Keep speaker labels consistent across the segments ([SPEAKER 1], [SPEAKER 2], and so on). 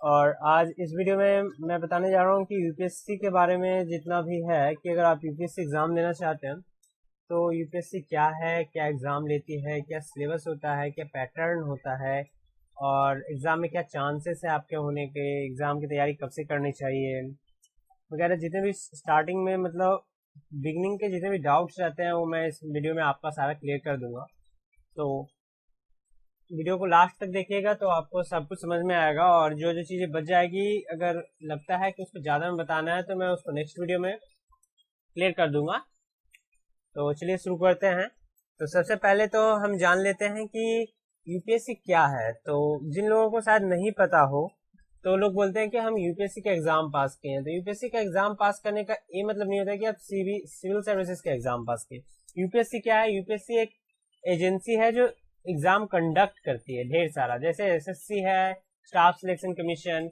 [SPEAKER 1] और आज इस वीडियो में मैं बताने जा रहा हूँ कि यूपीएससी के बारे में जितना भी है कि अगर आप यूपीएससी एग्ज़ाम देना चाहते हैं तो यूपीएससी क्या है, क्या एग्ज़ाम लेती है, क्या सिलेबस होता है, क्या पैटर्न होता है और एग्ज़ाम में क्या चांसेस है आपके होने के, एग्ज़ाम की तैयारी कब से करनी चाहिए वगैरह जितने भी स्टार्टिंग में मतलब बिगनिंग के जितने भी डाउट्स रहते हैं वो मैं इस वीडियो में आपका सारा क्लियर कर दूंगा। तो वीडियो को लास्ट तक देखिएगा तो आपको सब कुछ समझ में आएगा और जो जो चीज़ें बच जाएगी अगर लगता है कि उसको ज़्यादा में बताना है तो मैं उसको नेक्स्ट वीडियो में क्लियर कर दूंगा। तो चलिए शुरू करते हैं। तो सबसे पहले तो हम जान लेते हैं कि यूपीएससी क्या है। तो जिन लोगों को शायद नहीं पता हो तो लोग बोलते हैं कि हम यूपीएससी का एग्जाम पास किए हैं। तो यूपीएससी का एग्जाम पास करने का ये मतलब नहीं होता कि आप सिविल सर्विसेज का एग्जाम पास किए। यूपीएससी क्या है? यूपीएससी एक एजेंसी है जो एग्जाम कंडक्ट करती है ढेर सारा, जैसे एसएससी है, स्टाफ सिलेक्शन कमीशन,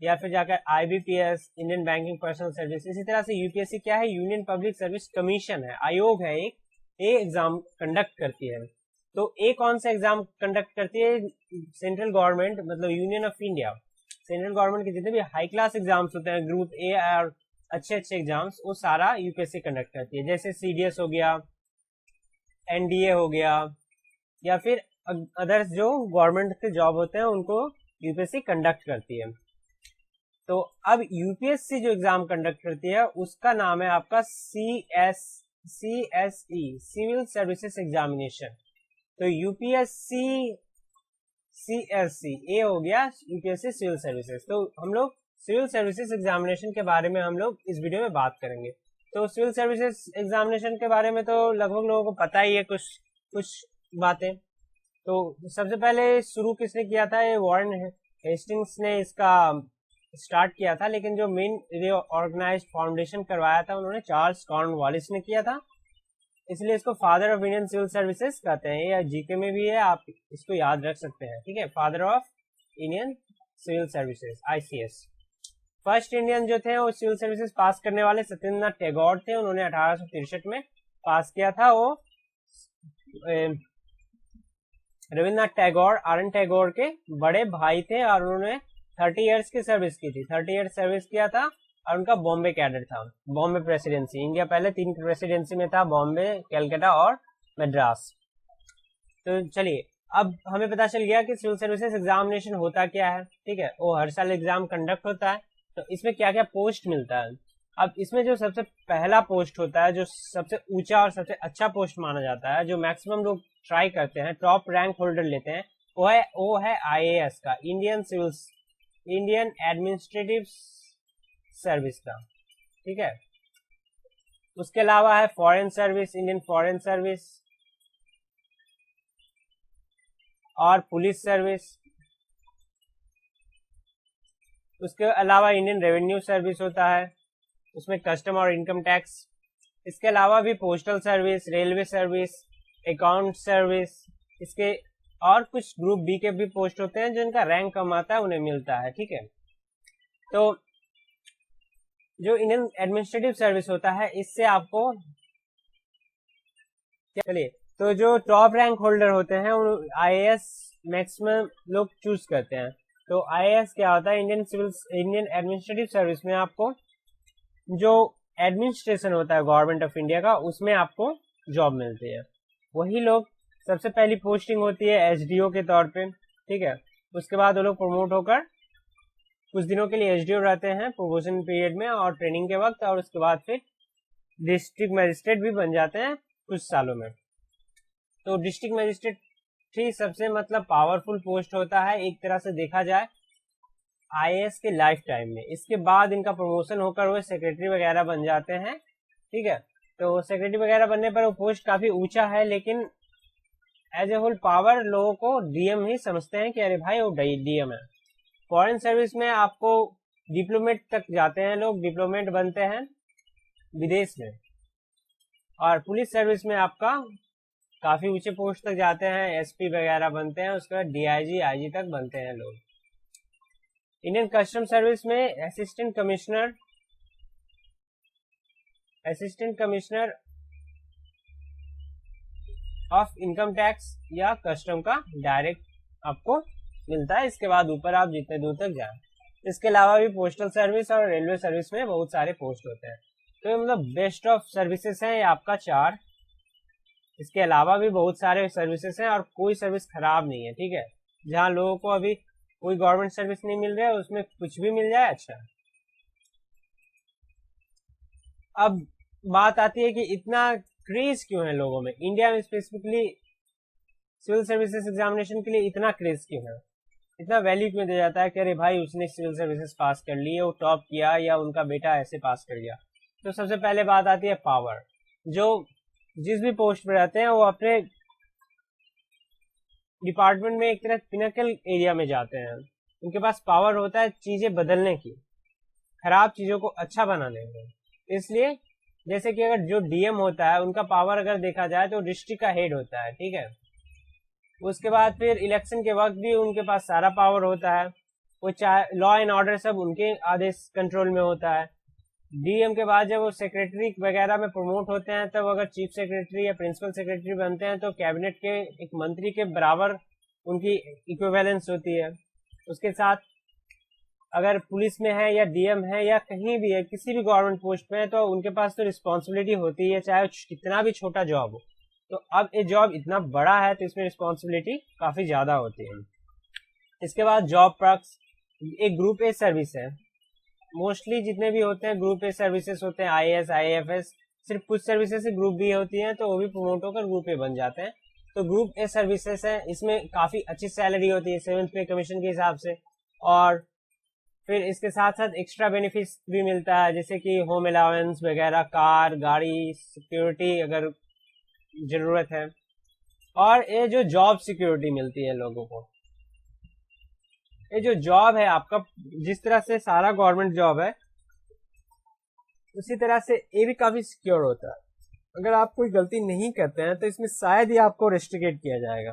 [SPEAKER 1] या फिर जाकर IBPS, Indian banking personal service. इसी तरह से यूपीएससी क्या है? यूनियन पब्लिक सर्विस कमीशन है, आयोग है एक, ये एग्जाम कंडक्ट करती है। तो ये कौन सा एग्जाम कंडक्ट करती है? सेंट्रल गवर्नमेंट मतलब union of India, central government के जितने भी हाई क्लास एग्जाम्स होते हैं, ग्रुप ए और अच्छे अच्छे एग्जाम्स, वो सारा यूपीएससी कंडक्ट करती है। जैसे सीडीएस हो गया, एनडीए हो गया, या फिर अदर्स जो गवर्नमेंट के जॉब होते हैं उनको यूपीएससी कंडक्ट करती है। तो अब यूपीएससी जो एग्जाम कंडक्ट करती है उसका नाम है आपका सीएसई, सिविल सर्विसेज एग्जामिनेशन। तो यूपीएससी सीएससी ए हो गया यूपीएससी सिविल सर्विसेज। तो हम लोग सिविल सर्विसेज एग्जामिनेशन के बारे में हम लोग इस वीडियो में बात करेंगे। तो सिविल सर्विसेज एग्जामिनेशन के बारे में तो लगभग लोगों को पता ही है कुछ बातें। तो सबसे पहले शुरू किसने किया था? ये वॉरेन हेस्टिंग्स ने इसका स्टार्ट किया था, लेकिन जो मेन ऑर्गेनाइज्ड फाउंडेशन करवाया था उन्होंने चार्ल्स कॉर्नवालिस ने किया था, इसलिए इसको father of Indian civil services कहते हैं। या जीके में भी है, आप इसको याद रख सकते हैं, ठीक है। Father of Indian civil services, ICS. First Indian जो थे वो सिविल सर्विसेज पास करने वाले सत्येंद्रनाथ टैगोर थे, उन्होंने 1863 में पास किया था। वो रविन्द्रनाथ टैगोर, आर एन टैगोर के बड़े भाई थे और उन्होंने 30 इयर्स की सर्विस की थी, 30 इयर्स सर्विस किया था और उनका बॉम्बे कैडर था, बॉम्बे प्रेसिडेंसी। इंडिया पहले 3 प्रेसिडेंसी में था, बॉम्बे, कलकत्ता और मद्रास। तो चलिए, अब हमें पता चल गया कि सिविल सर्विसेज एग्जामिनेशन होता क्या है, ठीक है। वो हर साल एग्जाम कंडक्ट होता है। तो इसमें क्या क्या पोस्ट मिलता है? अब इसमें जो सबसे पहला पोस्ट होता है, जो सबसे ऊंचा और सबसे अच्छा पोस्ट माना जाता है, जो मैक्सिमम लोग ट्राई करते हैं, टॉप रैंक होल्डर लेते हैं, वो है आईएएस का, इंडियन एडमिनिस्ट्रेटिव सर्विस का, ठीक है। उसके अलावा है foreign service, Indian foreign service और पुलिस सर्विस। उसके अलावा इंडियन रेवेन्यू सर्विस होता है, उसमें कस्टम और इनकम टैक्स। इसके अलावा भी postal service, railway service, account service, इसके और कुछ ग्रुप बी के भी पोस्ट होते हैं जिनका रैंक कम आता है, उन्हें मिलता है, ठीक है। तो जो इंडियन एडमिनिस्ट्रेटिव सर्विस होता है, इससे आपको चलिए, तो जो टॉप रैंक होल्डर होते हैं आईएएस मैक्सिमम लोग चूज करते हैं। तो आईएएस क्या होता है? इंडियन एडमिनिस्ट्रेटिव सर्विस में आपको जो एडमिनिस्ट्रेशन होता है गवर्नमेंट ऑफ इंडिया का, उसमें आपको जॉब मिलती है। वही लोग, सबसे पहली पोस्टिंग होती है एसडीओ के तौर पे, ठीक है। उसके बाद वो लोग प्रमोट होकर कुछ दिनों के लिए एसडीओ रहते हैं प्रोमोशन पीरियड में और ट्रेनिंग के वक्त, और उसके बाद फिर डिस्ट्रिक्ट मजिस्ट्रेट भी बन जाते हैं कुछ सालों में। तो डिस्ट्रिक्ट मजिस्ट्रेट ही सबसे मतलब पावरफुल पोस्ट होता है एक तरह से देखा जाए आईएएस के लाइफ टाइम में। इसके बाद इनका प्रमोशन होकर वो सेक्रेटरी वगैरह बन जाते हैं, ठीक है। तो सेक्रेटरी वगैरह बनने पर वो पोस्ट काफी ऊंचा है, लेकिन एज ए होल पावर लोगों को डीएम ही समझते हैं कि अरे भाई वो डीएम है। फॉरेन सर्विस में आपको डिप्लोमेट तक जाते हैं लोग, डिप्लोमेट बनते हैं विदेश में। और पुलिस सर्विस में आपका काफी ऊंचे पोस्ट तक जाते हैं, एसपी वगैरह बनते हैं, उसके बाद डीआईजी, आईजी तक बनते हैं लोग। इंडियन कस्टम सर्विस में assistant commissioner of income tax या कस्टम का डायरेक्ट आपको मिलता है। इसके बाद ऊपर आप जितने दूर तक जाए, इसके अलावा भी पोस्टल सर्विस और रेलवे सर्विस में बहुत सारे पोस्ट होते हैं। तो मतलब बेस्ट ऑफ सर्विसेज हैं ये आपका 4। इसके अलावा भी बहुत सारे सर्विसेज हैं और कोई सर्विस खराब नहीं है, ठीक है। जहाँ लोगों को अभी कोई गवर्नमेंट सर्विस नहीं मिल रहा है उसमें कुछ भी मिल जाए, अच्छा। अब बात आती है कि इतना क्रेज क्यों है लोगों में, इंडिया में स्पेसिफिकली सिविल सर्विसेज एग्जामिनेशन के लिए इतना क्रेज क्यों है, इतना वैल्यू क्यों दिया जाता है कि अरे भाई उसने सिविल सर्विसेज पास कर ली है, वो टॉप किया, या उनका बेटा ऐसे पास कर गया। तो सबसे पहले बात आती है पावर। जो जिस भी पोस्ट पे रहते हैं वो अपने डिपार्टमेंट में एक तरह पिनकल एरिया में जाते हैं। उनके पास पावर होता है चीजें बदलने की, खराब चीजों को अच्छा बनाने की। इसलिए जैसे कि अगर जो डीएम होता है उनका पावर अगर देखा जाए तो डिस्ट्रिक्ट का हेड होता है, ठीक है। उसके बाद फिर इलेक्शन के वक्त भी उनके पास सारा पावर होता है, वो चाहे लॉ एंड ऑर्डर सब उनके आदेश कंट्रोल में होता है। डीएम के बाद जब वो सेक्रेटरी वगैरह में प्रमोट होते हैं तब अगर चीफ सेक्रेटरी या प्रिंसिपल सेक्रेटरी बनते हैं तो कैबिनेट के एक मंत्री के बराबर उनकी इक्विवेलेंस होती है। उसके साथ अगर पुलिस में है या डीएम है या कहीं भी है, किसी भी गवर्नमेंट पोस्ट पे है, तो उनके पास तो रिस्पॉन्सिबिलिटी होती है, चाहे कितना भी छोटा जॉब हो। तो अब ये जॉब इतना बड़ा है तो इसमें रिस्पॉन्सिबिलिटी काफी ज्यादा होती है। इसके बाद जॉब पर्क्स, एक ग्रुप ए सर्विस है। मोस्टली जितने भी होते हैं ग्रुप ए सर्विसेज होते हैं, आईएएस आईएफएस, सिर्फ कुछ सर्विसेज से ग्रुप बी होती हैं तो वो भी प्रमोट होकर ग्रुप ए बन जाते हैं। तो ग्रुप ए सर्विसेज है, इसमें काफी अच्छी सैलरी होती है 7th पे कमीशन के हिसाब से, और फिर इसके साथ साथ एक्स्ट्रा बेनिफिट्स भी मिलता है, जैसे कि होम अलाउंस वगैरह, कार, गाड़ी, सिक्योरिटी अगर जरूरत है, और ये जो जॉब सिक्योरिटी मिलती है लोगों को। ये जो जॉब है आपका, जिस तरह से सारा गवर्नमेंट जॉब है उसी तरह से ये भी काफी सिक्योर होता है। अगर आप कोई गलती नहीं करते हैं तो इसमें शायद ही आपको रेस्ट्रिकेट किया जाएगा।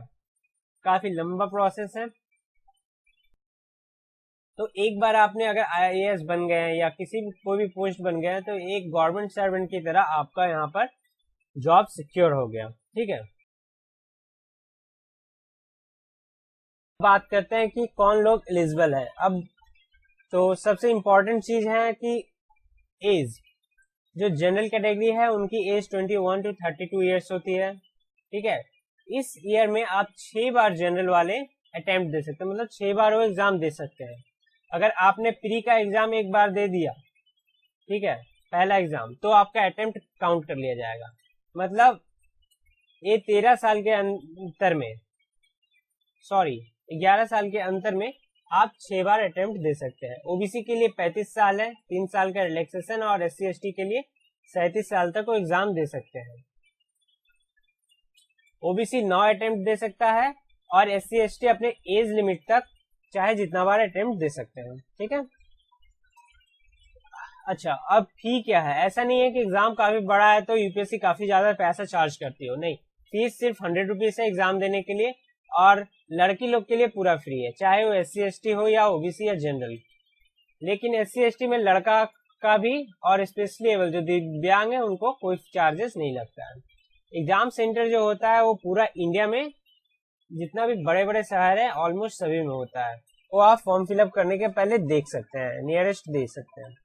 [SPEAKER 1] काफी लंबा प्रोसेस है। तो एक बार आपने अगर आईएएस बन गए हैं या किसी भी कोई भी पोस्ट बन गए हैं तो एक गवर्नमेंट सर्वेंट की तरह आपका यहाँ पर जॉब सिक्योर हो गया, ठीक है। बात करते हैं कि कौन लोग एलिजिबल है। अब तो सबसे इम्पोर्टेंट चीज है कि एज, जो जनरल कैटेगरी है उनकी एज 21 to 32 ईयर्स होती है, ठीक है। इस ईयर में आप 6 बार जनरल वाले अटेम्प्ट दे सकते हैं, मतलब 6 बार वो एग्जाम दे सकते हैं। अगर आपने प्री का एग्जाम एक बार दे दिया, ठीक है, पहला एग्जाम, तो आपका अटेम्प्ट काउंट कर लिया जाएगा। मतलब ये 13 साल के अंतर में, सॉरी 11 साल के अंतर में आप 6 बार अटेम्प्ट दे सकते हैं। ओबीसी के लिए 35 साल है, 3 साल का रिलैक्सेशन, और SC ST के लिए 37 साल तक वो एग्जाम दे सकते हैं। ओबीसी 9 अटेम्प्ट दे सकता है और SC ST अपने एज लिमिट तक चाहे जितना बार अटेम्प्ट दे सकते हैं, ठीक है। अच्छा, अब फी क्या है? ऐसा नहीं है कि एग्जाम काफी बड़ा है तो यूपीएससी काफी ज्यादा पैसा चार्ज करती हो, नहीं। फीस सिर्फ 100 रुपीज है एग्जाम देने के लिए, और लड़की लोग के लिए पूरा फ्री है, चाहे वो SC ST हो या ओबीसी या जनरल। लेकिन SC ST में लड़का का भी और स्पेशली एबल जो दिव्यांग है उनको कोई चार्जेस नहीं लगता है। एग्जाम सेंटर जो होता है वो पूरा इंडिया में जितना भी बड़े बड़े शहर है ऑलमोस्ट सभी में होता है, वो आप फॉर्म फिलअप करने के पहले देख सकते हैं, नियरेस्ट देख सकते हैं।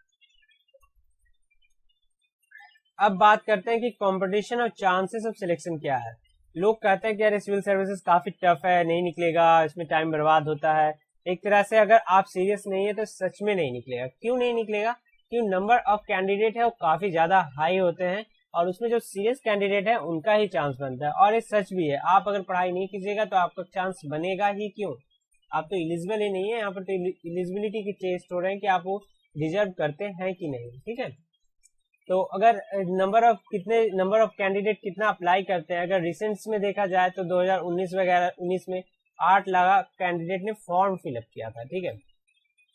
[SPEAKER 1] अब बात करते हैं कि कंपटीशन और चांसेस ऑफ सिलेक्शन क्या है। लोग कहते हैं कि यार सिविल सर्विसेज काफी टफ है, नहीं निकलेगा, इसमें टाइम बर्बाद होता है। एक तरह से अगर आप सीरियस नहीं है तो सच में नहीं निकलेगा। क्यों नहीं निकलेगा? क्योंकि नंबर ऑफ कैंडिडेट है वो काफी ज्यादा हाई होते हैं, और उसमें जो सीरियस कैंडिडेट है उनका ही चांस बनता है। और ये सच भी है, आप अगर पढ़ाई नहीं कीजिएगा तो आपका चांस बनेगा ही क्यों? आप तो एलिजिबल ही नहीं है, यहाँ पर तो एलिजिबिलिटी के टेस्ट हो रहे हैं कि आप वो डिजर्व करते हैं कि नहीं, ठीक है। तो अगर नंबर ऑफ कैंडिडेट कितना अप्लाई करते हैं, अगर रिसेंट्स में देखा जाए तो 2019 वगैरह 19 में 8 लाख कैंडिडेट ने फॉर्म फिलअप किया था, ठीक है।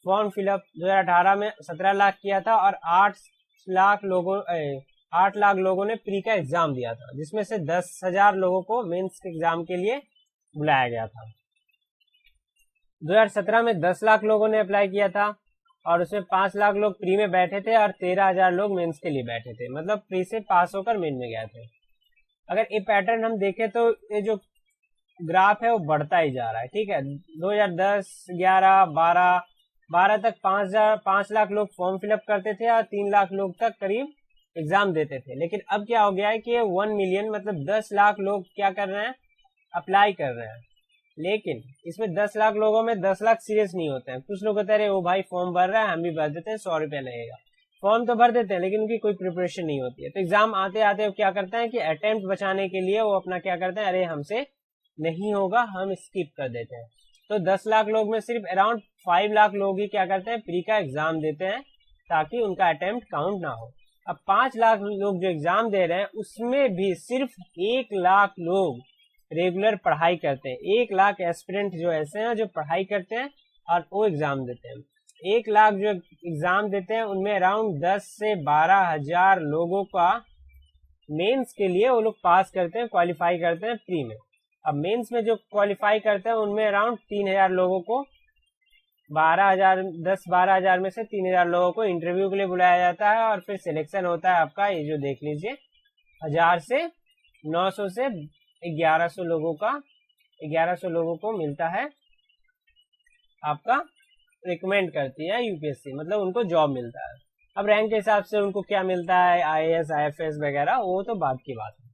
[SPEAKER 1] फॉर्म फिलअप 2018 में 17 लाख किया था, और 8 लाख लोगों ने प्री का एग्जाम दिया था, जिसमें से 10,000 लोगों को मेंस के एग्जाम के लिए बुलाया गया था। 2017 में 10 लाख लोगों ने अप्लाई किया था, और उसमें 5 लाख लोग प्री में बैठे थे और 13,000 लोग मेंस के लिए बैठे थे, मतलब प्री से पास होकर मेन में गए थे। अगर ये पैटर्न हम देखें तो ये जो ग्राफ है वो बढ़ता ही जा रहा है, ठीक है। 2010, 11, 12 12 तक 5 लाख लोग फॉर्म फिलअप करते थे और 3 लाख लोग तक करीब एग्जाम देते थे। लेकिन अब क्या हो गया है कि 1 मिलियन मतलब 10 लाख लोग क्या कर रहे हैं, अप्लाई कर रहे हैं। लेकिन इसमें 10 लाख लोगों में 10 लाख सीरियस नहीं होते हैं। कुछ लोग कहते हैं वो भाई फॉर्म भर रहा है, हम भी भर देते हैं, 100 रुपया लगेगा। फॉर्म तो भर देते हैं लेकिन उनकी कोई प्रिपरेशन नहीं होती है। तो एग्जाम आते आते वो क्या करते हैं कि अटेम्प्ट बचाने के लिए वो अपना क्या करते हैं, अरे हमसे नहीं होगा, हम स्किप कर देते हैं। तो 10 लाख लोग में सिर्फ अराउंड 5 लाख लोग ही क्या करते हैं, प्री का एग्जाम देते हैं ताकि उनका अटेम्प्ट काउंट ना हो। अब 5 लाख लोग जो एग्जाम दे रहे हैं उसमें भी सिर्फ 1 लाख लोग रेगुलर पढ़ाई करते हैं। 1 लाख एस्पिरेंट जो ऐसे हैं जो पढ़ाई करते हैं और वो एग्जाम देते हैं। 1 लाख जो एग्जाम देते हैं उनमें अराउंड 10 से 12 हजार लोगों का मेंस के लिए वो लोग पास करते हैं, क्वालिफाई करते हैं प्री में। अब मेंस में जो क्वालिफाई करते हैं उनमें अराउंड 3000 लोगों को 10-12 हजार में से 3000 लोगों को इंटरव्यू के लिए बुलाया जाता है और फिर सिलेक्शन होता है आपका, ये जो देख लीजिए 1000 से 900 से 1100 लोगों का 1100 लोगों को मिलता है आपका, रिकमेंड करती है यूपीएससी, मतलब उनको जॉब मिलता है। अब रैंक के हिसाब से उनको क्या मिलता है, आईएएस आईएफएस वगैरह, वो तो बाद की बात है।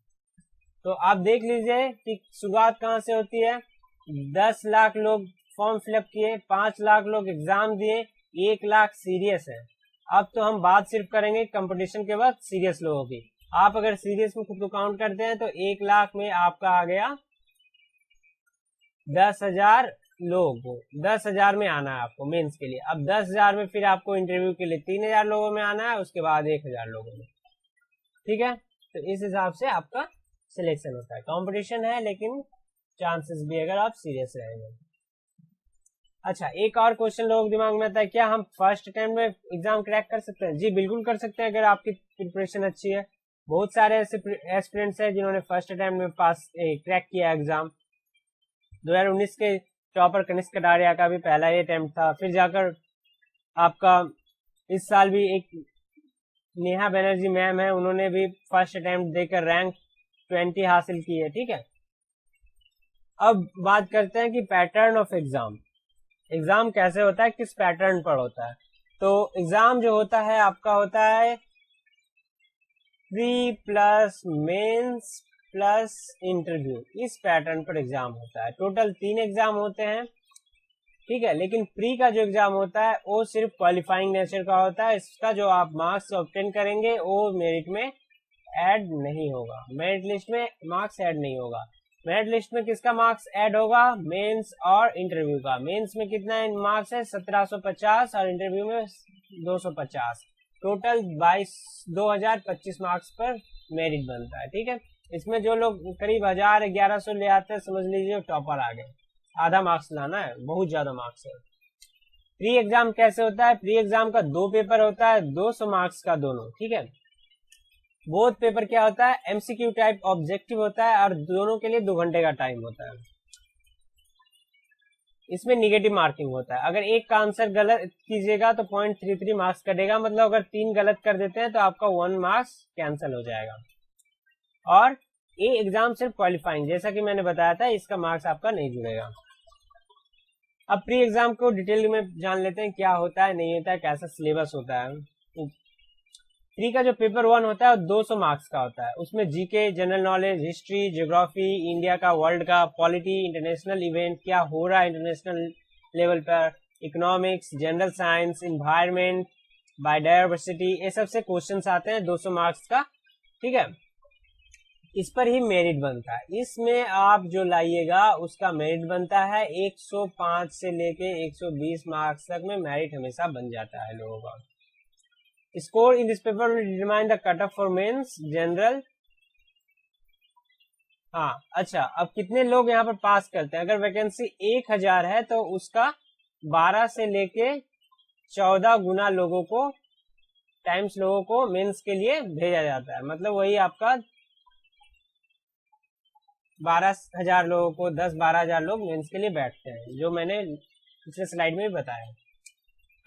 [SPEAKER 1] तो आप देख लीजिए कि शुरुआत कहाँ से होती है। 10 लाख लोग फॉर्म फिलअप किए, 5 लाख लोग एग्जाम दिए, 1 लाख सीरियस है। अब तो हम बात सिर्फ करेंगे कंपटीशन के बाद सीरियस लोगों की। आप अगर सीरियस में खुद को काउंट करते हैं तो 1 लाख में आपका आ गया 10,000 लोग, 10,000 में आना है आपको मेंस के लिए। अब 10,000 में फिर आपको इंटरव्यू के लिए 3,000 लोगों में आना है, उसके बाद 1,000 लोगों में, ठीक है। तो इस हिसाब से आपका सिलेक्शन होता है। कंपटीशन है लेकिन चांसेस भी अगर आप सीरियस रहेंगे। अच्छा, एक और क्वेश्चन लोगों के दिमाग में आता है, क्या हम फर्स्ट अटेम्प्ट में एग्जाम क्रैक कर सकते हैं? जी बिल्कुल कर सकते हैं अगर आपकी प्रिपरेशन अच्छी है। बहुत सारे ऐसे एस्पिरेंट्स हैं जिन्होंने फर्स्ट अटेम्प्ट में क्रैक किया एग्जाम। 2019 के टॉपर कनिष्क कटारिया का भी पहला ही अटेम्प्ट था। फिर जाकर आपका इस साल भी एक नेहा बनर्जी मैम है, उन्होंने भी फर्स्ट अटेम्प्ट देकर रैंक 20 हासिल की है, ठीक है। अब बात करते हैं कि पैटर्न ऑफ एग्जाम, एग्जाम कैसे होता है, किस पैटर्न पर होता है। तो एग्जाम जो होता है आपका होता है pre plus mains plus interview, इस पैटर्न पर एग्जाम होता है। टोटल 3 एग्जाम होते हैं, ठीक है। लेकिन प्री का जो एग्जाम होता है वो सिर्फ क्वालिफाइंग नेचर का होता है। इसका जो आप मार्क्स ऑब्टेन करेंगे वो मेरिट में ऐड नहीं होगा, मेरिट लिस्ट में मार्क्स ऐड नहीं होगा। मेरिट लिस्ट में किसका मार्क्स ऐड होगा, मेंस और इंटरव्यू का। मेंस में कितना मार्क्स है 1750 और इंटरव्यू में 250, टोटल 2025 मार्क्स पर मेरिट बनता है, ठीक है। इसमें जो लोग करीब 1000-1100 ले आते हैं समझ लीजिए टॉपर आ गए। आधा मार्क्स लाना है, बहुत ज्यादा मार्क्स है। प्री एग्जाम कैसे होता है, प्री एग्जाम का 2 पेपर होता है, 200 मार्क्स का दोनों, ठीक है। बोथ पेपर क्या होता है, एमसीक्यू टाइप ऑब्जेक्टिव होता है और दोनों के लिए 2 घंटे का टाइम होता है। इसमें निगेटिव मार्किंग होता है। अगर एक का आंसर गलत कीजिएगा तो 0.33 मार्क्स कटेगा, मतलब अगर 3 गलत कर देते हैं तो आपका 1 मार्क्स कैंसिल हो जाएगा। और ये एग्जाम सिर्फ क्वालिफाइंग, जैसा कि मैंने बताया था, इसका मार्क्स आपका नहीं जुड़ेगा। अब प्री एग्जाम को डिटेल में जान लेते हैं, क्या होता है नहीं होता है, कैसा सिलेबस होता है। प्री का जो पेपर 1 होता है वो 200 मार्क्स का होता है। उसमें GK, general knowledge, history, geography, India का, वर्ल्ड का, पॉलिटी, इंटरनेशनल इवेंट क्या हो रहा है इंटरनेशनल लेवल पर, economics, general science, environment, biodiversity, ये सब से क्वेश्चंस आते हैं 200 मार्क्स का, ठीक है। इस पर ही मेरिट बनता है। इसमें आप जो लाइएगा उसका मेरिट बनता है 105 से लेके 120 मार्क्स तक में मेरिट हमेशा बन जाता है लोगों का। Score in this paper will determine the cutoff for mains, general। हाँ अच्छा, अब कितने लोग यहाँ पर पास करते हैं, अगर वैकेंसी 1000 है तो उसका 12 से लेके 14 गुना लोगों को टाइम्स लोगों को मेंस के लिए भेजा जाता है। मतलब वही आपका 12,000 लोगों को 10-12,000 लोग मेंस के लिए बैठते हैं, जो मैंने पिछले स्लाइड में भी बताया।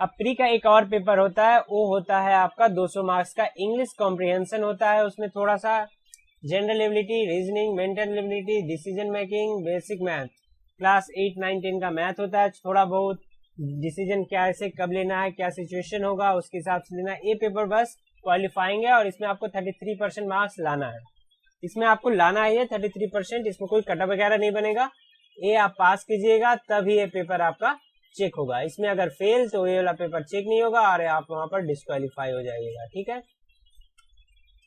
[SPEAKER 1] अब प्री का एक और पेपर होता है, वो होता है आपका 200 मार्क्स का, इंग्लिश कॉम्प्रिहेंशन होता है। उसमें थोड़ा सा general ability, reasoning, mental ability, decision making, basic math, class 8, 9, 10 का मैथ होता है थोड़ा बहुत, डिसीजन क्या ऐसे कब लेना है, क्या सिचुएशन होगा उसके हिसाब से लेना है। ये पेपर बस क्वालिफाइंग है और इसमें आपको 33% मार्क्स लाना है। इसमें आपको लाना है 33%, इसमें कोई कटअप वगैरह नहीं बनेगा। ये आप पास कीजिएगा तभी ये पेपर आपका चेक होगा। इसमें अगर फेल तो ये वाला पेपर चेक नहीं होगा और आप वहां पर डिस्क्वालीफाई हो जाएगा। ठीक है,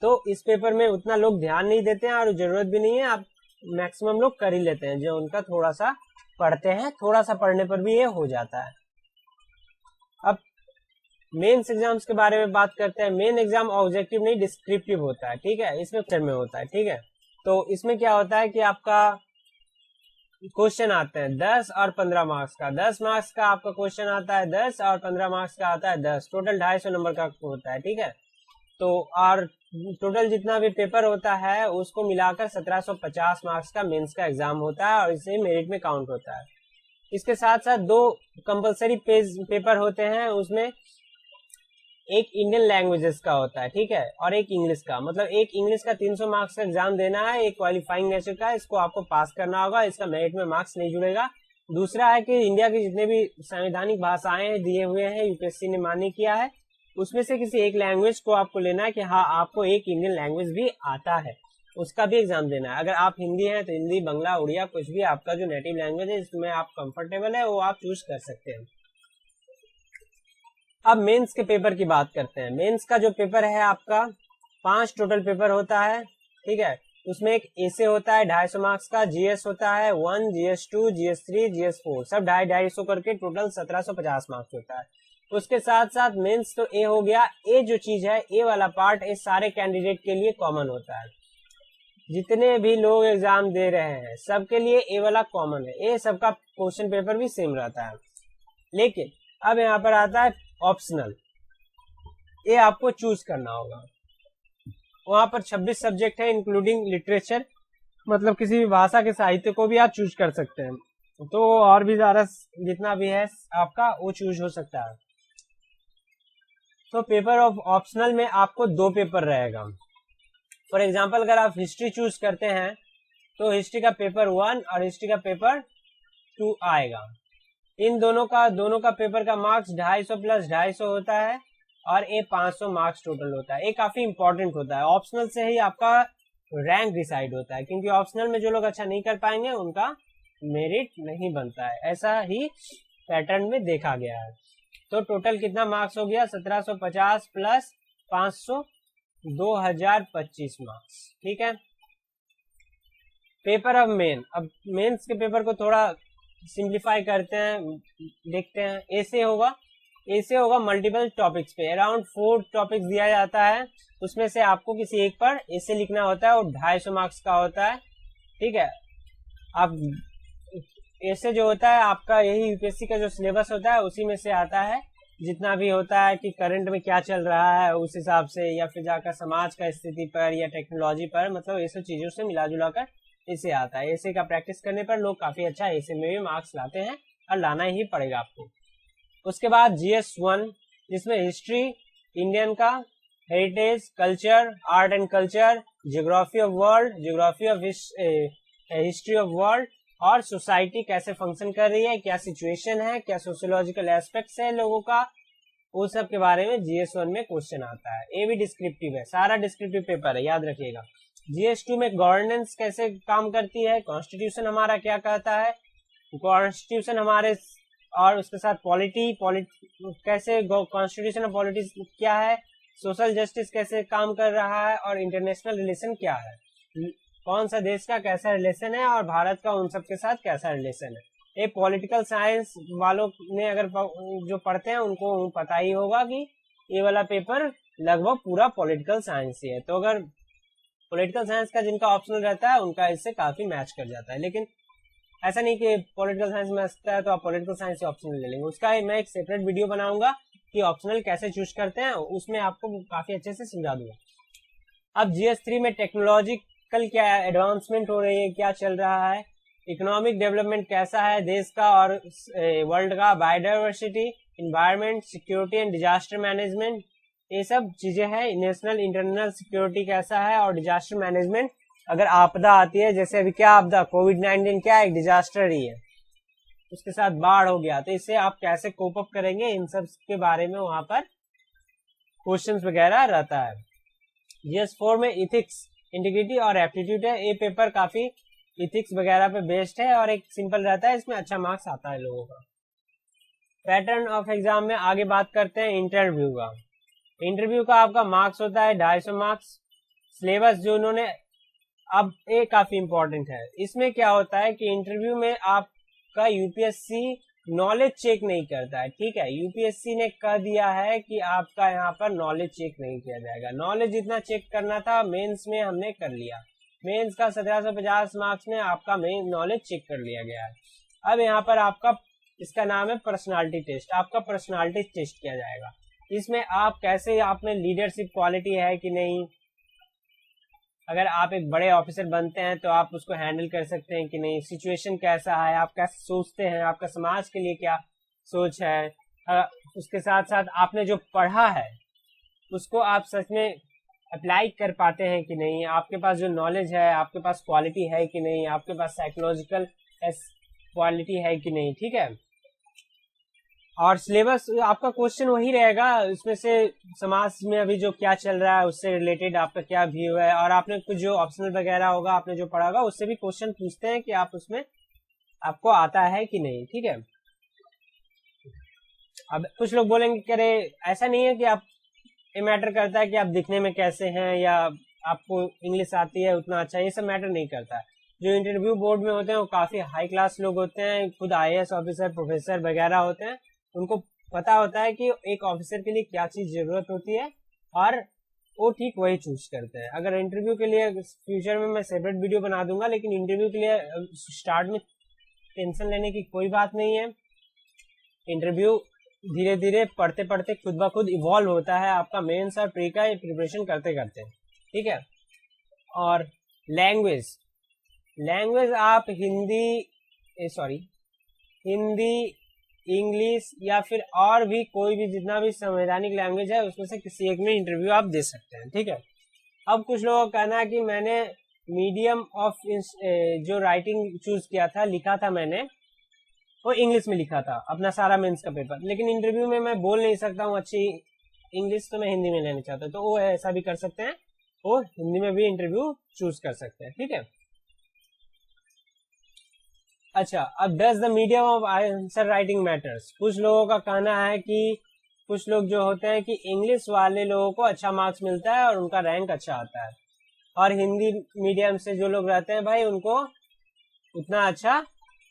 [SPEAKER 1] तो इस पेपर में उतना लोग ध्यान नहीं देते हैं और जरूरत भी नहीं है, आप मैक्सिमम लोग कर ही लेते हैं जो उनका थोड़ा सा पढ़ते हैं, थोड़ा सा पढ़ने पर भी ये हो जाता है। अब मेंस एग्जाम्स के बारे में बात करते हैं। मेन एग्जाम ऑब्जेक्टिव नहीं डिस्क्रिप्टिव होता है। ठीक है, इसमें पिक्चर में होता है। ठीक है, तो इसमें क्या होता है कि आपका क्वेश्चन आते हैं 10 और 15 मार्क्स का। 10 मार्क्स का आपका क्वेश्चन आता है 10 और 15 मार्क्स का आता है 10, टोटल 250 नंबर का होता है। ठीक है, तो और टोटल जितना भी पेपर होता है उसको मिलाकर 1750 मार्क्स का मेंस का एग्जाम होता है और इसे मेरिट में काउंट होता है। इसके साथ साथ 2 कंपलसरी पेपर होते हैं, उसमें एक इंडियन लैंग्वेजेस का होता है। ठीक है, और एक इंग्लिश का। मतलब एक इंग्लिश का 300 मार्क्स का एग्जाम देना है, एक क्वालिफाइंग नेचर का, इसको आपको पास करना होगा, इसका मेरिट में मार्क्स नहीं जुड़ेगा। दूसरा है कि इंडिया की जितने भी संवैधानिक भाषाएं दिए हुए हैं यूपीएससी ने मान्य किया है, उसमें से किसी एक लैंग्वेज को आपको लेना है कि हाँ आपको एक इंडियन लैंग्वेज भी आता है, उसका भी एग्जाम देना है। अगर आप हिंदी हैं तो हिंदी, बंगला, उड़िया, कुछ भी आपका जो नेटिव लैंग्वेज है इसमें आप कंफर्टेबल है वो आप चूज कर सकते हैं। अब मेंस के पेपर की बात करते हैं। मेंस का जो पेपर है आपका 5 टोटल पेपर होता है। ठीक है, उसमें एक एसे होता है 250 मार्क्स का, जीएस होता है 1, जीएस 2, जीएस 3, जीएस 4, सब 250 करके टोटल 1750 मार्क्स होता है। उसके साथ साथ मेंस तो ए हो गया। ए जो चीज है, ए वाला पार्ट ये सारे कैंडिडेट के लिए कॉमन होता है। जितने भी लोग एग्जाम दे रहे हैं सबके लिए ए वाला कॉमन है। ए सबका क्वेश्चन पेपर भी सेम रहता है। लेकिन अब यहाँ पर आता है ऑप्शनल। ये आपको चूज करना होगा। वहां पर 26 सब्जेक्ट है इंक्लूडिंग लिटरेचर, मतलब किसी भी भाषा के साहित्य को भी आप चूज कर सकते हैं। तो और भी ज्यादा जितना भी है आपका वो चूज हो सकता है। तो पेपर ऑफ ऑप्शनल में आपको 2 पेपर रहेगा। फॉर एग्जाम्पल अगर आप हिस्ट्री चूज करते हैं तो हिस्ट्री का पेपर 1 और हिस्ट्री का पेपर 2 आएगा। इन दोनों का पेपर का मार्क्स 250 प्लस 250 होता है और ये 500 मार्क्स टोटल होता है। ये काफी इंपॉर्टेंट होता है। ऑप्शनल से ही आपका रैंक डिसाइड होता है, क्योंकि ऑप्शनल में जो लोग अच्छा नहीं कर पाएंगे उनका मेरिट नहीं बनता है। ऐसा ही पैटर्न में देखा गया है। तो टोटल कितना मार्क्स हो गया? 1750 प्लस 500, 2025 मार्क्स। ठीक है, पेपर ऑफ मेन। अब मेंस के पेपर को थोड़ा सिंप्लीफाई करते हैं, देखते हैं। ऐसे होगा मल्टीपल टॉपिक्स पे, अराउंड 4 टॉपिक्स दिया जाता है, उसमें से आपको किसी एक पर ऐसे लिखना होता है और 250 मार्क्स का होता है। ठीक है, आप ऐसे जो होता है आपका यही यूपीएससी का जो सिलेबस होता है उसी में से आता है। जितना भी होता है कि करंट में क्या चल रहा है उस हिसाब से, या फिर जाकर समाज का स्थिति पर या टेक्नोलॉजी पर, मतलब ये सब चीजों से मिला जुला कर ऐसे आता है। ऐसे का प्रैक्टिस करने पर लोग काफी अच्छा ऐसे में भी मार्क्स लाते हैं और लाना ही पड़ेगा आपको। उसके बाद GS 1, जिसमें हिस्ट्री इंडियन का, heritage, culture, art and culture, geography of world, geography of history of world, और सोसाइटी कैसे फंक्शन कर रही है, क्या सिचुएशन है, क्या सोशियोलॉजिकल एस्पेक्ट्स है लोगों का, वो सब के बारे में GS 1 में क्वेश्चन आता है। ये भी डिस्क्रिप्टिव है, सारा डिस्क्रिप्टिव पेपर है, याद रखिएगा। GS 2 में गवर्नेंस कैसे काम करती है, कॉन्स्टिट्यूशन हमारा क्या कहता है, कॉन्स्टिट्यूशन हमारे, और उसके साथ पॉलिटी कैसे, कॉन्स्टिट्यूशन और पॉलिटिक्स क्या है, सोशल जस्टिस कैसे काम कर रहा है, और इंटरनेशनल रिलेशन क्या है, कौन सा देश का कैसा रिलेशन है और भारत का उन सब के साथ कैसा रिलेशन है। ये पॉलिटिकल साइंस वालों ने अगर जो पढ़ते हैं उनको पता ही होगा कि ये वाला पेपर लगभग पूरा पॉलिटिकल साइंस ही है। तो अगर पॉलिटिकल साइंस का जिनका ऑप्शनल रहता है उनका इससे काफी मैच कर जाता है। लेकिन ऐसा नहीं कि पॉलिटिकल साइंस में आता है तो आप पॉलिटिकल साइंस से ऑप्शनल ले लेंगे, उसका मैं एक सेपरेट वीडियो बनाऊंगा कि ऑप्शनल कैसे चूज करते हैं, उसमें आपको काफी अच्छे से समझा दूंगा। अब GS 3 में टेक्नोलॉजिकल क्या एडवांसमेंट हो रही है, क्या चल रहा है, इकोनॉमिक डेवलपमेंट कैसा है देश का और वर्ल्ड का, biodiversity, environment, security and disaster management, ये सब चीजें हैं। नेशनल इंटरनल सिक्योरिटी कैसा है और डिजास्टर मैनेजमेंट, अगर आपदा आती है, जैसे अभी क्या आपदा, कोविड-19 क्या एक डिजास्टर ही है। उसके साथ बाढ़ हो गया, तो इससे आप कैसे कोप अप करेंगे, इन सब के बारे में वहां पर क्वेश्चंस वगैरह रहता है। GS4 में इथिक्स, इंटीग्रिटी और एप्टीट्यूड है। ये पेपर काफी इथिक्स वगैरह पे बेस्ड है और एक सिंपल रहता है, इसमें अच्छा मार्क्स आता है लोगों का। पैटर्न ऑफ एग्जाम में आगे बात करते हैं इंटरव्यू का। इंटरव्यू का आपका मार्क्स होता है 250 मार्क्स। सिलेबस जो उन्होंने, अब ये काफी इंपॉर्टेंट है, इसमें क्या होता है कि इंटरव्यू में आपका यूपीएससी नॉलेज चेक नहीं करता है, ठीक है। यूपीएससी ने कह दिया है कि आपका यहाँ पर नॉलेज चेक नहीं किया जाएगा। नॉलेज जितना चेक करना था मेंस में हमने कर लिया, मेंस का 1750 मार्क्स में आपका मेन नॉलेज चेक कर लिया गया है। अब यहाँ पर आपका, इसका नाम है पर्सनालिटी टेस्ट, आपका पर्सनालिटी टेस्ट किया जाएगा। इसमें आप कैसे, आप में लीडरशिप क्वालिटी है कि नहीं, अगर आप एक बड़े ऑफिसर बनते हैं तो आप उसको हैंडल कर सकते हैं कि नहीं, सिचुएशन कैसा है, आप कैसे सोचते हैं, आपका समाज के लिए क्या सोच है, उसके साथ साथ आपने जो पढ़ा है उसको आप सच में अप्लाई कर पाते हैं कि नहीं, आपके पास जो नॉलेज है, आपके पास क्वालिटी है कि नहीं, आपके पास साइकोलॉजिकल क्वालिटी है कि नहीं, ठीक है। और सिलेबस आपका क्वेश्चन वही रहेगा, उसमें से समाज में अभी जो क्या चल रहा है उससे रिलेटेड आपका क्या व्यू है, और आपने कुछ जो ऑप्शनल वगैरह होगा, आपने जो पढ़ा होगा उससे भी क्वेश्चन पूछते हैं कि आप उसमें आपको आता है कि नहीं, ठीक है। अब कुछ लोग बोलेंगे कि अरे ऐसा नहीं है कि आप, ये मैटर करता है कि आप दिखने में कैसे हैं या आपको इंग्लिश आती है उतना अच्छा, ये सब मैटर नहीं करता है। जो इंटरव्यू बोर्ड में होते हैं वो काफी हाई क्लास लोग होते हैं, खुद IAS ऑफिसर, प्रोफेसर वगैरह होते हैं, उनको पता होता है कि एक ऑफिसर के लिए क्या चीज जरूरत होती है और वो ठीक वही चूज करते हैं। अगर इंटरव्यू के लिए फ्यूचर में मैं सेपरेट वीडियो बना दूंगा, लेकिन इंटरव्यू के लिए स्टार्ट में टेंशन लेने की कोई बात नहीं है। इंटरव्यू धीरे धीरे पढ़ते पढ़ते खुद ब खुद इवॉल्व होता है, आपका मेंस और प्री का प्रिपरेशन करते करते, ठीक है। और लैंग्वेज आप हिंदी, इंग्लिश या फिर और भी कोई भी जितना भी संवैधानिक लैंग्वेज है उसमें से किसी एक में इंटरव्यू आप दे सकते हैं, ठीक है। अब कुछ लोगों का कहना है कि मैंने मीडियम ऑफ जो राइटिंग चूज किया था, लिखा था मैंने, वो इंग्लिश में लिखा था अपना सारा मेंस का पेपर, लेकिन इंटरव्यू में मैं बोल नहीं सकता हूँ अच्छी इंग्लिश, तो मैं हिंदी में लेना चाहता हूँ, तो वो ऐसा भी कर सकते हैं, वो हिंदी में भी इंटरव्यू चूज कर सकते हैं, ठीक है। अच्छा, अब does the medium of answer writing matters. कुछ लोगों का कहना है कि कुछ लोग जो होते हैं कि इंग्लिश वाले लोगों को अच्छा मार्क्स मिलता है और उनका रैंक अच्छा आता है, और हिंदी मीडियम से जो लोग रहते हैं भाई उनको उतना अच्छा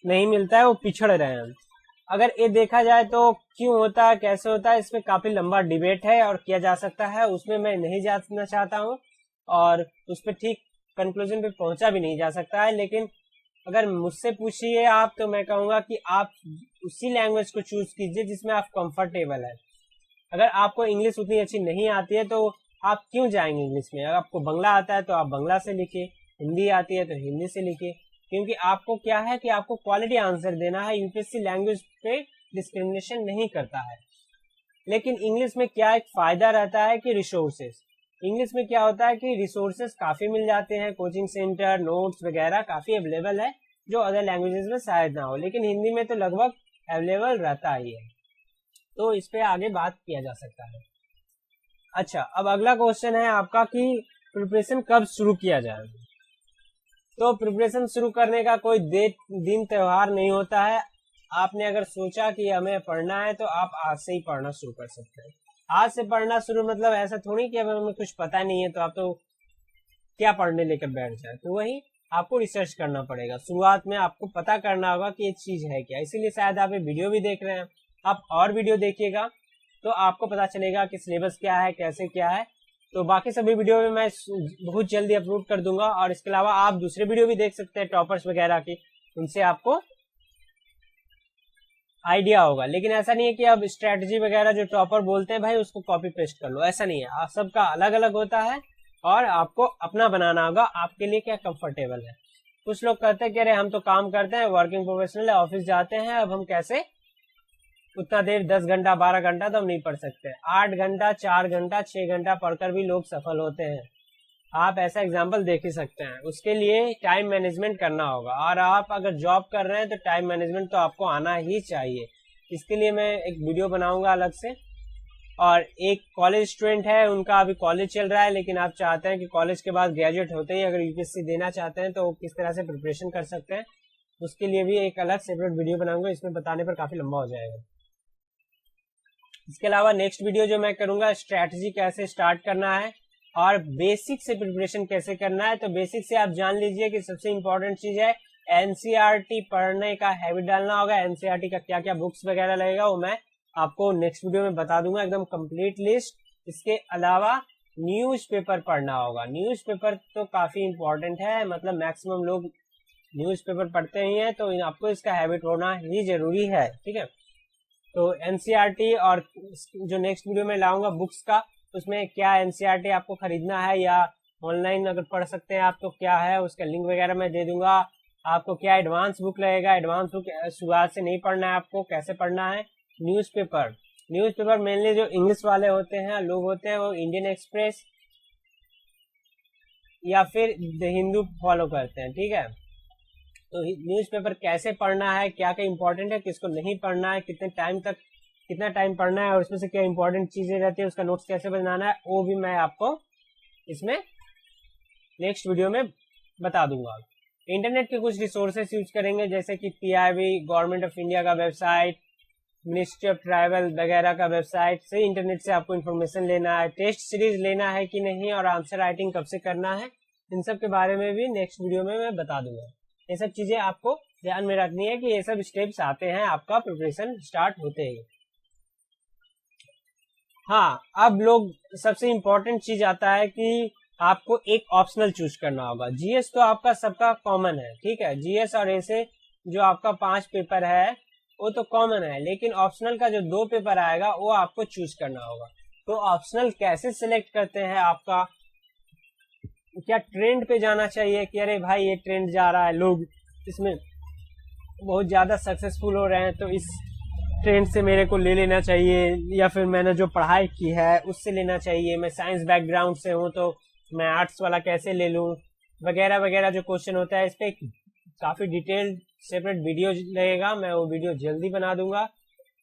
[SPEAKER 1] नहीं मिलता है, वो पिछड़ रहे हैं। अगर ये देखा जाए तो क्यों होता है, कैसे होता है, इसमें काफी लंबा डिबेट है और किया जा सकता है, उसमें मैं नहीं जाना चाहता हूँ और उस पर ठीक कंक्लूजन पे पहुंचा भी नहीं जा सकता है। लेकिन अगर मुझसे पूछिए आप, तो मैं कहूंगा कि आप उसी लैंग्वेज को चूज कीजिए जिसमें आप कंफर्टेबल है। अगर आपको इंग्लिश उतनी अच्छी नहीं आती है तो आप क्यों जाएंगे इंग्लिश में, अगर आपको बंगला आता है तो आप बंगला से लिखिए, हिंदी आती है तो हिंदी से लिखिए, क्योंकि आपको क्या है कि आपको क्वालिटी आंसर देना है। यूपीएससी लैंग्वेज पे डिस्क्रिमिनेशन नहीं करता है। लेकिन इंग्लिश में क्या एक फायदा रहता है कि रिसोर्सेस, इंग्लिश में क्या होता है कि रिसोर्सेस काफी मिल जाते हैं, कोचिंग सेंटर, नोट्स वगैरह काफी अवेलेबल है, जो अदर लैंग्वेजेस में शायद ना हो, लेकिन हिंदी में तो लगभग अवेलेबल रहता ही है। तो इस पे आगे बात किया जा सकता है। अच्छा, अब अगला क्वेश्चन है आपका कि प्रिपरेशन कब शुरू किया जाए। तो प्रिपरेशन शुरू करने का कोई दिन त्योहार नहीं होता है। आपने अगर सोचा कि हमें पढ़ना है तो आप आज से ही पढ़ना शुरू कर सकते हैं। आज से पढ़ना शुरू मतलब ऐसा थोड़ी कि अब हमें कुछ पता नहीं है तो आप तो क्या पढ़ने लेकर बैठ जाए, तो वही आपको रिसर्च करना पड़ेगा। शुरुआत में आपको पता करना होगा कि ये चीज है क्या, इसीलिए शायद आप ये वीडियो भी देख रहे हैं। आप और वीडियो देखिएगा तो आपको पता चलेगा कि सिलेबस क्या है, कैसे क्या है। तो बाकी सभी वीडियो में मैं बहुत जल्दी अपलोड कर दूंगा, और इसके अलावा आप दूसरे वीडियो भी देख सकते हैं टॉपर्स वगैरह की, उनसे आपको आइडिया होगा। लेकिन ऐसा नहीं है कि अब स्ट्रेटजी वगैरह जो टॉपर बोलते हैं भाई उसको कॉपी पेस्ट कर लो, ऐसा नहीं है। सबका अलग अलग होता है और आपको अपना बनाना होगा, आपके लिए क्या कंफर्टेबल है। कुछ लोग कहते हैं कि अरे हम तो काम करते हैं, वर्किंग प्रोफेशनल है, ऑफिस जाते हैं, अब हम कैसे उतना देर 10 घंटा 12 घंटा तो हम नहीं पढ़ सकते। 8 घंटा 4 घंटा 6 घंटा पढ़कर भी लोग सफल होते हैं। आप ऐसा एग्जाम्पल देख ही सकते हैं। उसके लिए टाइम मैनेजमेंट करना होगा, और आप अगर जॉब कर रहे हैं तो टाइम मैनेजमेंट तो आपको आना ही चाहिए। इसके लिए मैं एक वीडियो बनाऊंगा अलग से। और एक कॉलेज स्टूडेंट है, उनका अभी कॉलेज चल रहा है, लेकिन आप चाहते हैं कि कॉलेज के बाद ग्रेजुएट होते ही अगर यूपीएससी देना चाहते हैं तो किस तरह से प्रिपरेशन कर सकते हैं, उसके लिए भी एक अलग सेपरेट वीडियो बनाऊंगा। इसमें बताने पर काफी लंबा हो जाएगा। इसके अलावा नेक्स्ट वीडियो जो मैं करूंगा, स्ट्रैटेजी कैसे स्टार्ट करना है और बेसिक से प्रिपरेशन कैसे करना है। तो बेसिक से आप जान लीजिए कि सबसे इंपॉर्टेंट चीज है एनसीईआरटी पढ़ने का हैबिट डालना होगा। एनसीईआरटी का क्या क्या बुक्स वगैरह लगेगा वो मैं आपको नेक्स्ट वीडियो में बता दूंगा, एकदम कंप्लीट लिस्ट। इसके अलावा न्यूज़पेपर पढ़ना होगा। न्यूज़पेपर तो काफी इंपॉर्टेंट है, मतलब मैक्सिमम लोग न्यूज़पेपर पढ़ते ही हैं, तो आपको इसका हैबिट होना ही जरूरी है। ठीक है, तो एनसीईआरटी और जो नेक्स्ट वीडियो में लाऊंगा बुक्स का, उसमें क्या एनसीईआरटी आपको खरीदना है या ऑनलाइन अगर पढ़ सकते हैं आप तो क्या है, उसका लिंक वगैरह मैं दे दूंगा। आपको क्या एडवांस बुक लगेगा, एडवांस बुक शुरुआत से नहीं पढ़ना है, आपको कैसे पढ़ना है। न्यूज़पेपर मेनली जो इंग्लिश वाले होते हैं लोग होते हैं वो इंडियन एक्सप्रेस या फिर द हिंदू फॉलो करते हैं। ठीक है, तो न्यूज़पेपर कैसे पढ़ना है, क्या क्या इंपॉर्टेंट है, किसको नहीं पढ़ना है, कितना टाइम पढ़ना है और उसमें से क्या इंपॉर्टेंट चीजें रहती है, उसका नोट्स कैसे बनाना है, वो भी मैं आपको इसमें नेक्स्ट वीडियो में बता दूंगा। इंटरनेट के कुछ रिसोर्सेस यूज करेंगे, जैसे कि पीआईबी, गवर्नमेंट ऑफ इंडिया का वेबसाइट, मिनिस्ट्री ऑफ ट्रैवल वगैरह का वेबसाइट से इंटरनेट से आपको इन्फॉर्मेशन लेना है। टेस्ट सीरीज लेना है कि नहीं और आंसर राइटिंग कब से करना है, इन सब के बारे में भी नेक्स्ट वीडियो में मैं बता दूंगा। ये सब चीजें आपको ध्यान में रखनी है कि ये सब स्टेप्स आते हैं आपका प्रिपरेशन स्टार्ट होते ही। हाँ, अब लोग सबसे इम्पोर्टेंट चीज आता है कि आपको एक ऑप्शनल चूज करना होगा। जीएस तो आपका सबका कॉमन है, ठीक है, जीएस और ऐसे जो आपका 5 पेपर है वो तो कॉमन है, लेकिन ऑप्शनल का जो 2 पेपर आएगा वो आपको चूज करना होगा। तो ऑप्शनल कैसे सिलेक्ट करते हैं, आपका क्या ट्रेंड पे जाना चाहिए कि अरे भाई ये ट्रेंड जा रहा है, लोग इसमें बहुत ज्यादा सक्सेसफुल हो रहे हैं तो इस ट्रेंड से मेरे को ले लेना चाहिए, या फिर मैंने जो पढ़ाई की है उससे लेना चाहिए, मैं साइंस बैकग्राउंड से हूँ तो मैं आर्ट्स वाला कैसे ले लूँ, वगैरह वगैरह जो क्वेश्चन होता है। इस पे काफी डिटेल्ड सेपरेट वीडियो लगेगा, मैं वो वीडियो जल्दी बना दूंगा।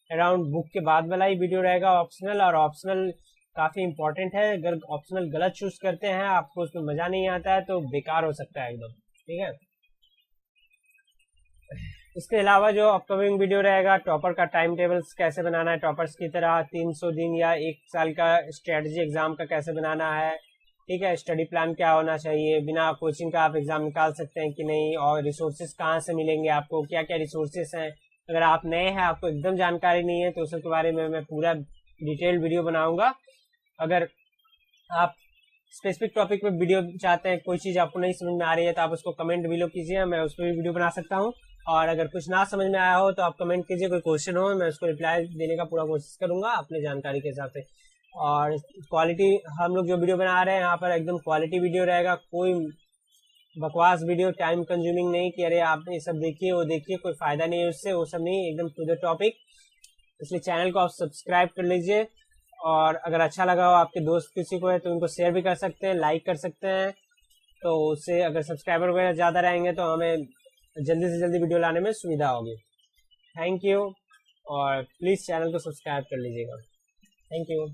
[SPEAKER 1] अराउंड बुक के बाद वाला ही वीडियो रहेगा ऑप्शनल, और ऑप्शनल काफी इंपॉर्टेंट है। अगर ऑप्शनल गलत चूज करते हैं, आपको उसमें मजा नहीं आता है तो बेकार हो सकता है एकदम। ठीक है, इसके अलावा जो अपकमिंग वीडियो रहेगा, टॉपर का टाइम टेबल्स कैसे बनाना है, टॉपर्स की तरह 300 दिन या 1 साल का स्ट्रेटजी एग्जाम का कैसे बनाना है। ठीक है, स्टडी प्लान क्या होना चाहिए, बिना कोचिंग का आप एग्जाम निकाल सकते हैं कि नहीं, और रिसोर्सेज कहाँ से मिलेंगे आपको, क्या क्या रिसोर्सेज हैं। अगर आप नए हैं, आपको एकदम जानकारी नहीं है, तो उसके बारे में मैं पूरा डिटेल्ड वीडियो बनाऊंगा। अगर आप स्पेसिफिक टॉपिक पे वीडियो चाहते हैं, कोई चीज आपको नहीं समझ में आ रही है, तो आप उसको कमेंट बिलो कीजिए, मैं उस पर भी वीडियो बना सकता हूँ। और अगर कुछ ना समझ में आया हो तो आप कमेंट कीजिए, कोई क्वेश्चन हो मैं उसको रिप्लाई देने का पूरा कोशिश करूंगा अपने जानकारी के हिसाब से। और क्वालिटी, हम लोग जो वीडियो बना रहे हैं यहाँ पर एकदम क्वालिटी वीडियो रहेगा, कोई बकवास वीडियो, टाइम कंज्यूमिंग नहीं कि अरे आप ये सब देखिए वो देखिए, कोई फायदा नहीं है उससे, वो सब नहीं, एकदम टू द टॉपिक। इसलिए चैनल को आप सब्सक्राइब कर लीजिए, और अगर अच्छा लगा हो आपके दोस्त किसी को है तो उनको शेयर भी कर सकते हैं, लाइक कर सकते हैं। तो उससे अगर सब्सक्राइबर वगैरह ज्यादा रहेंगे तो हमें जल्दी से जल्दी वीडियो लाने में सुविधा होगी। थैंक यू, और प्लीज चैनल को सब्सक्राइब कर लीजिएगा। Thank you.